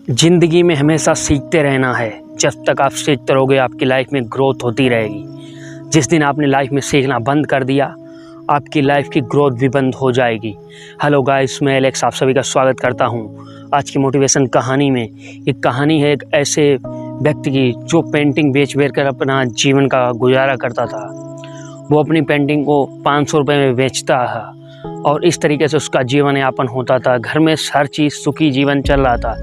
ज़िंदगी में हमेशा सीखते रहना है। जब तक आप सीखते रहोगे आपकी लाइफ में ग्रोथ होती रहेगी। जिस दिन आपने लाइफ में सीखना बंद कर दिया आपकी लाइफ की ग्रोथ भी बंद हो जाएगी। हेलो गाइस, मैं एलेक्स आप सभी का स्वागत करता हूं। आज की मोटिवेशन कहानी में एक कहानी है एक ऐसे व्यक्ति की जो पेंटिंग बेच कर अपना जीवन का गुजारा करता था। वो अपनी पेंटिंग को 500 रुपये में बेचता था और इस तरीके से उसका जीवन यापन होता था। घर में हर चीज़ सुखी जीवन चल रहा था,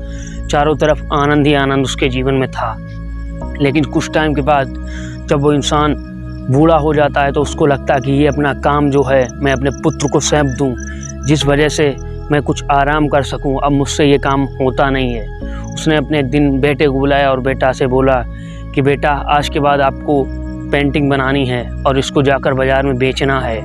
चारों तरफ आनंद ही आनंद उसके जीवन में था। लेकिन कुछ टाइम के बाद जब वो इंसान बूढ़ा हो जाता है तो उसको लगता है कि ये अपना काम जो है मैं अपने पुत्र को सौंप दूं, जिस वजह से मैं कुछ आराम कर सकूं। अब मुझसे ये काम होता नहीं है। उसने अपने एक दिन बेटे को बुलाया और बेटा से बोला कि बेटा, आज के बाद आपको पेंटिंग बनानी है और इसको जाकर बाज़ार में बेचना है।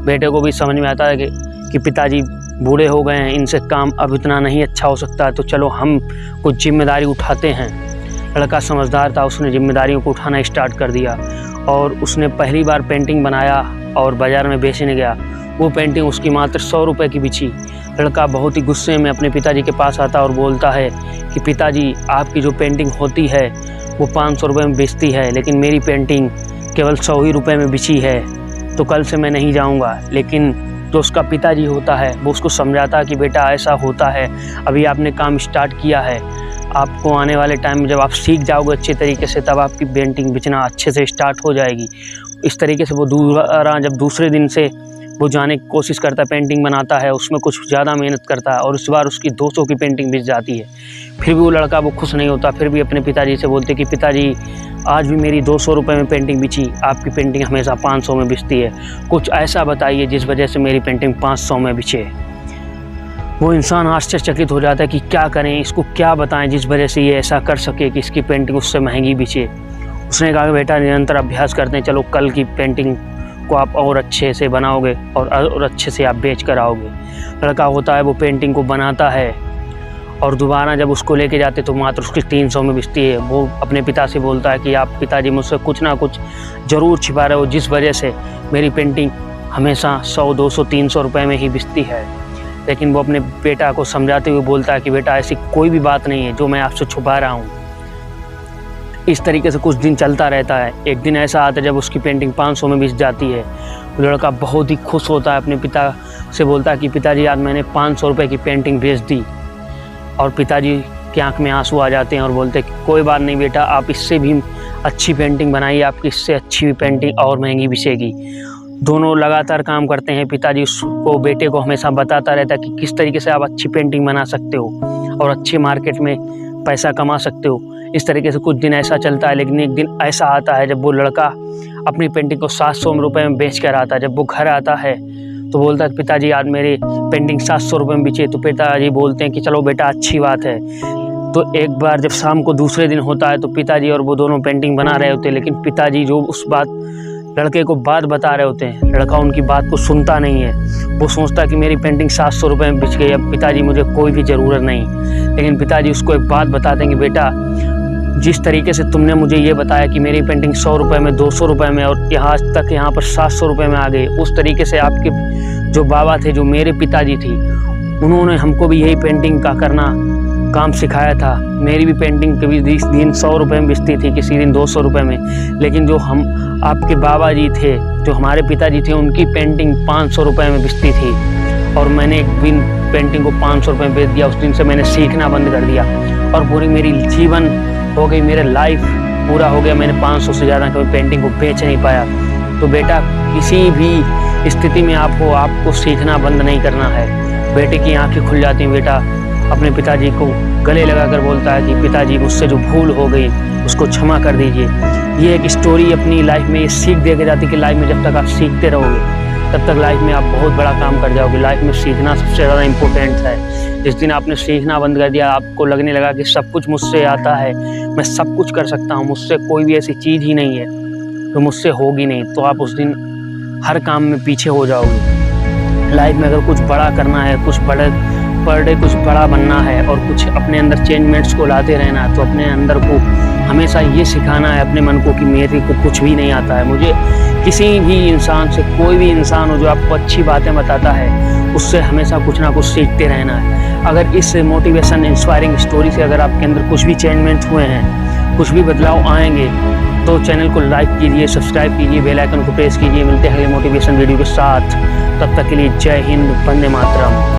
बेटे को भी समझ में आता है कि पिताजी बूढ़े हो गए हैं, इनसे काम अब इतना नहीं अच्छा हो सकता है, तो चलो हम कुछ जिम्मेदारी उठाते हैं। लड़का समझदार था, उसने जिम्मेदारियों को उठाना स्टार्ट कर दिया और उसने पहली बार पेंटिंग बनाया और बाज़ार में बेचने गया। वो पेंटिंग उसकी मात्र 100 रुपये की बिची। लड़का बहुत ही गुस्से में अपने पिताजी के पास आता और बोलता है कि पिताजी, आपकी जो पेंटिंग होती है वो 500 रुपये में बेचती है, लेकिन मेरी पेंटिंग केवल 100 ही रुपये में बिची है, तो कल से मैं नहीं जाऊंगा। लेकिन जो उसका पिताजी होता है वो उसको समझाता है कि बेटा ऐसा होता है, अभी आपने काम स्टार्ट किया है, आपको आने वाले टाइम में जब आप सीख जाओगे अच्छे तरीके से तब आपकी पेंटिंग बेचना अच्छे से स्टार्ट हो जाएगी। इस तरीके से वो जब दूसरे दिन से वो जाने की कोशिश करता है, पेंटिंग बनाता है, उसमें कुछ ज़्यादा मेहनत करता है और इस बार उसकी 200 की पेंटिंग बिक जाती है। फिर भी वो लड़का वो खुश नहीं होता, फिर भी अपने पिताजी से बोलते कि पिताजी, आज भी मेरी 200 रुपये में पेंटिंग बिची, आपकी पेंटिंग हमेशा 500 में बिचती है, कुछ ऐसा बताइए जिस वजह से मेरी पेंटिंग 500 में बिचे। वो इंसान आश्चर्यचकित हो जाता है कि क्या करें, इसको क्या बताएं जिस वजह से ये ऐसा कर सके कि इसकी पेंटिंग उससे महंगी बिचे। उसने कहा कि बेटा, निरंतर अभ्यास करते हैं, चलो कल की पेंटिंग को आप और अच्छे से बनाओगे और अच्छे से आप बेच कर आओगे। लड़का होता है वो पेंटिंग को बनाता है और दोबारा जब उसको लेके जाते तो मात्र उसकी 300 में बिचती है। वो अपने पिता से बोलता है कि आप पिताजी मुझसे कुछ ना कुछ ज़रूर छिपा रहे हो, जिस वजह से मेरी पेंटिंग हमेशा 100, 200, 300 रुपये में ही बिचती है। लेकिन वो अपने बेटा को समझाते हुए बोलता है कि बेटा, ऐसी कोई भी बात नहीं है जो मैं आपसे छुपा रहा हूँ। इस तरीके से कुछ दिन चलता रहता है। एक दिन ऐसा आता है जब उसकी पेंटिंग 500 में बिच जाती है। लड़का बहुत ही खुश होता है, अपने पिता से बोलता है कि पिताजी, आज मैंने 500 रुपये की पेंटिंग बेच दी। और पिताजी की आंख में आंसू आ जाते हैं और बोलते हैं कि कोई बात नहीं बेटा, आप इससे भी अच्छी पेंटिंग बनाइए, आपकी इससे अच्छी पेंटिंग और महंगी बिचेगी। दोनों लगातार काम करते हैं। पिताजी उसको, बेटे को हमेशा बताता रहता है कि किस तरीके से आप अच्छी पेंटिंग बना सकते हो और अच्छे मार्केट में पैसा कमा सकते हो। इस तरीके से कुछ दिन ऐसा चलता है। लेकिन एक दिन ऐसा आता है जब वो लड़का अपनी पेंटिंग को 700 रुपये में बेच कर आता है। जब वो घर आता है तो बोलता है पिताजी, आज मेरी पेंटिंग 700 रुपये में बिची। तो पिताजी बोलते हैं कि चलो बेटा, अच्छी बात है। तो एक बार जब शाम को दूसरे दिन होता है तो पिताजी और वो दोनों पेंटिंग बना रहे होते हैं, लेकिन पिताजी जो उस लड़के को बात बता रहे होते हैं, लड़का उनकी बात को सुनता नहीं है। वो सोचता है कि मेरी पेंटिंग 700 रुपये में बिच गई, अब पिताजी मुझे कोई भी ज़रूरत नहीं। लेकिन पिताजी उसको एक बात बताते हैं कि बेटा, जिस तरीके से तुमने मुझे ये बताया कि मेरी पेंटिंग 100 रुपये में, 200 रुपये में और यहाँ तक यहाँ पर 700 रुपये में आ गई, उस तरीके से आपके जो बाबा थे, जो मेरे पिताजी थी, उन्होंने हमको भी यही पेंटिंग का करना काम सिखाया था। मेरी भी पेंटिंग कभी दिन 100 रुपये में बिचती थी, किसी दिन 200 रुपये में। लेकिन जो हम आपके बाबा जी थे, जो हमारे पिताजी थे, उनकी पेंटिंग 500 रुपये में बिचती थी और मैंने एक दिन पेंटिंग को 500 रुपये में बेच दिया। उस दिन से मैंने सीखना बंद कर दिया और पूरी मेरी जीवन हो गई, मेरा लाइफ पूरा हो गया। मैंने 500 से ज़्यादा कभी पेंटिंग को बेच नहीं पाया। तो बेटा, किसी भी स्थिति में आपको सीखना बंद नहीं करना है। बेटे की आंखें खुल जाती हैं। बेटा अपने पिताजी को गले लगाकर बोलता है कि पिताजी, मुझसे जो भूल हो गई उसको क्षमा कर दीजिए। ये एक स्टोरी अपनी लाइफ में ये सीख दे के जाती है कि लाइफ में जब तक आप सीखते रहोगे तब तक लाइफ में आप बहुत बड़ा काम कर जाओगे। लाइफ में सीखना सबसे ज़्यादा इम्पोर्टेंट है। जिस दिन आपने सीखना बंद कर दिया, आपको लगने लगा कि सब कुछ मुझसे आता है, मैं सब कुछ कर सकता हूँ, मुझसे कोई भी ऐसी चीज़ ही नहीं है तो मुझसे होगी नहीं, तो आप उस दिन हर काम में पीछे हो जाओगे। लाइफ में अगर कुछ बड़ा करना है, कुछ पर डे कुछ बड़ा बनना है और कुछ अपने अंदर चेंजमेंट्स को लाते रहना है, तो अपने अंदर को हमेशा ये सिखाना है अपने मन को कि मेरे को कुछ भी नहीं आता है, मुझे किसी भी इंसान से, कोई भी इंसान हो जो आपको अच्छी बातें बताता है, उससे हमेशा कुछ ना कुछ सीखते रहना है। अगर इस मोटिवेशन इंस्पायरिंग स्टोरी से अगर आपके अंदर कुछ भी चेंजमेंट हुए हैं, कुछ भी बदलाव आएंगे, तो चैनल को लाइक कीजिए, सब्सक्राइब कीजिए, बेल आइकन को प्रेस कीजिए। मिलते हैं अगले मोटिवेशन वीडियो के साथ। तब तक के लिए जय हिंद, वंदे मातरम।